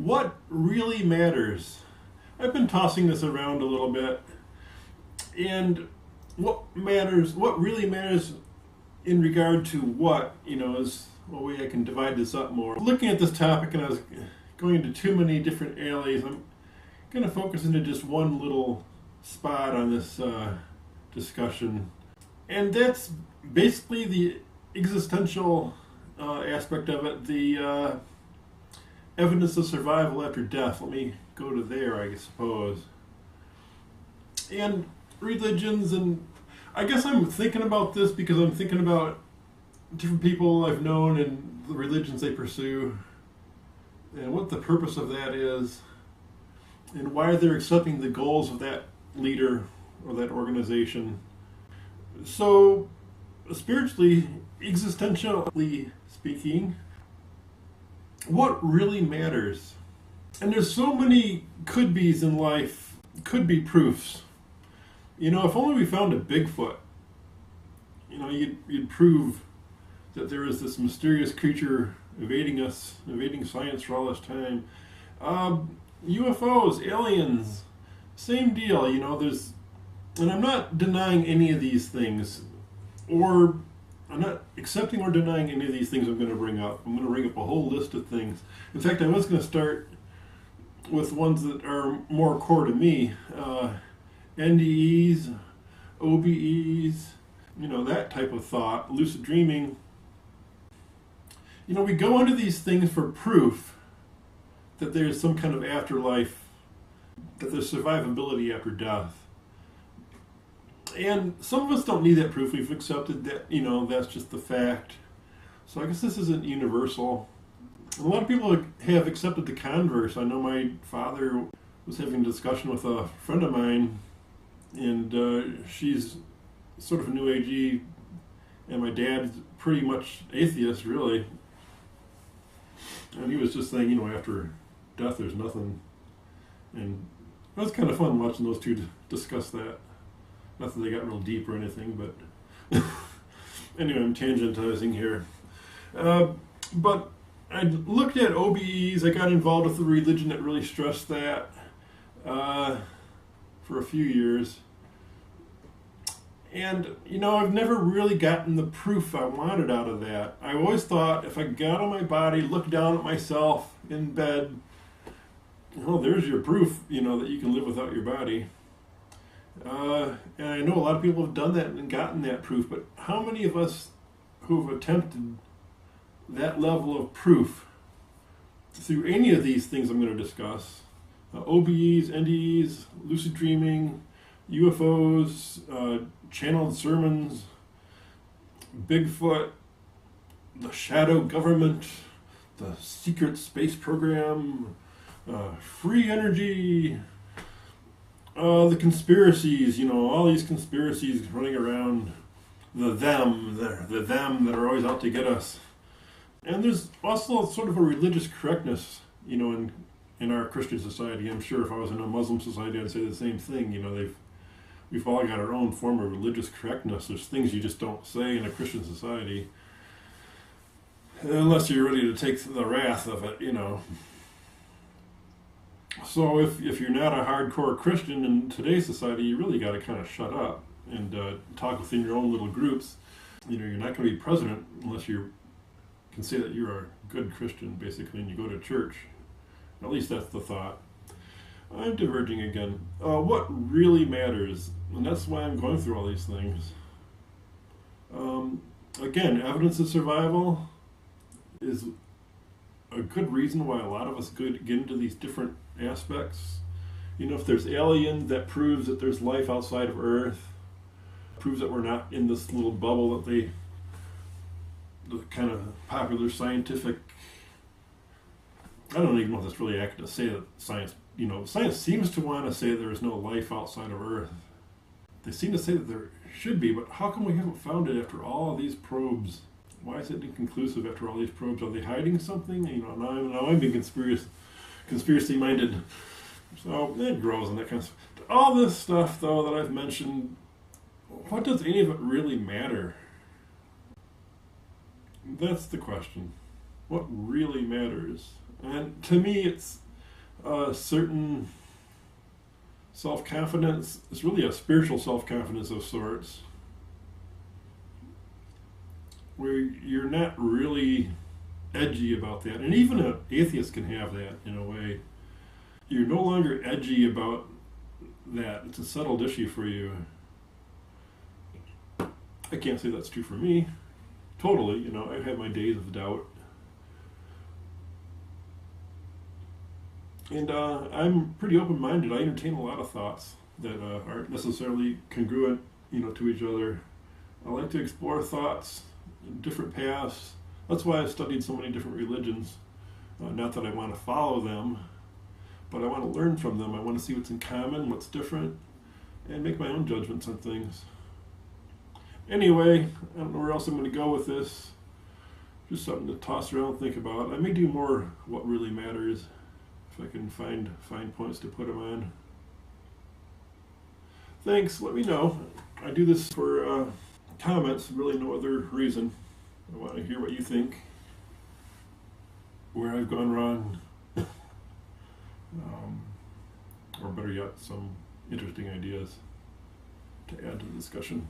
What really matters? I've been tossing this around a little bit, and what really matters in regard to what, is a way I can divide this up more. Looking at this topic, and I was going into too many different alleys, I'm going to focus into just one little spot on this discussion, and that's basically the existential aspect of it, the evidence of survival after death. Let me go to there, I suppose. And religions, and I guess I'm thinking about this because I'm thinking about different people I've known and the religions they pursue, and what the purpose of that is, and why they're accepting the goals of that leader or that organization. So, spiritually, existentially speaking, what really matters? And there's so many could-bes in life, could-be proofs. If only we found a Bigfoot, you'd prove that there is this mysterious creature evading us, evading science for all this time. UFOs, aliens, same deal. And I'm not denying any of these things, or I'm not accepting or denying any of these things I'm going to bring up. I'm going to bring up a whole list of things. In fact, I was going to start with ones that are more core to me. NDEs, OBEs, that type of thought, lucid dreaming. We go into these things for proof that there's some kind of afterlife, that there's survivability after death. And some of us don't need that proof. We've accepted that, that's just the fact. So I guess this isn't universal. A lot of people have accepted the converse. I know my father was having a discussion with a friend of mine, and she's sort of a New Agey, and my dad's pretty much atheist, really. And he was just saying, after death there's nothing. And it was kind of fun watching those two discuss that. Not that they got real deep or anything, but anyway, I'm tangentizing here. But I looked at OBEs. I got involved with a religion that really stressed that for a few years. And, I've never really gotten the proof I wanted out of that. I always thought if I got on my body, looked down at myself in bed, there's your proof, that you can live without your body. And I know a lot of people have done that and gotten that proof, but how many of us who have attempted that level of proof through any of these things I'm going to discuss, OBEs, NDEs, lucid dreaming, UFOs, channeled sermons, Bigfoot, the shadow government, the secret space program, free energy, the conspiracies, all these conspiracies running around, the them that are always out to get us. And there's also sort of a religious correctness, in our Christian society. I'm sure if I was in a Muslim society, I'd say the same thing. We've all got our own form of religious correctness. There's things you just don't say in a Christian society, unless you're ready to take the wrath of it, So if you're not a hardcore Christian in today's society, you really got to kind of shut up and talk within your own little groups. You're not going to be president unless you can say that you're a good Christian, basically, and you go to church. At least that's the thought. I'm diverging again. What really matters, and that's why I'm going through all these things. Again, evidence of survival is a good reason why a lot of us get into these different aspects. If there's aliens, that proves that there's life outside of Earth, proves that we're not in this little bubble that the kind of popular scientific, I don't even know if that's really accurate to say that science, science seems to want to say there is no life outside of Earth. They seem to say that there should be, but how come we haven't found it after all of these probes? Why is it inconclusive after all these probes? Are they hiding something? Now I'm being conspiracy minded. So it grows and that kind of stuff. All this stuff, though, that I've mentioned, what does any of it really matter? That's the question. What really matters? And to me, it's a certain self-confidence. It's really a spiritual self-confidence of sorts, where you're not really edgy about that. And even an atheist can have that in a way. You're no longer edgy about that. It's a settled issue for you. I can't say that's true for me. Totally, you know, I've had my days of doubt. And I'm pretty open-minded. I entertain a lot of thoughts that aren't necessarily congruent, you know, to each other. I like to explore thoughts, different paths. That's why I've studied so many different religions. Not that I want to follow them, but I want to learn from them. I want to see what's in common, what's different, and make my own judgments on things. Anyway, I don't know where else I'm going to go with this. Just something to toss around and think about. I may do more what really matters if I can find points to put them on. Thanks, let me know. I do this for comments, really no other reason. I want to hear what you think, where I've gone wrong, or better yet, some interesting ideas to add to the discussion.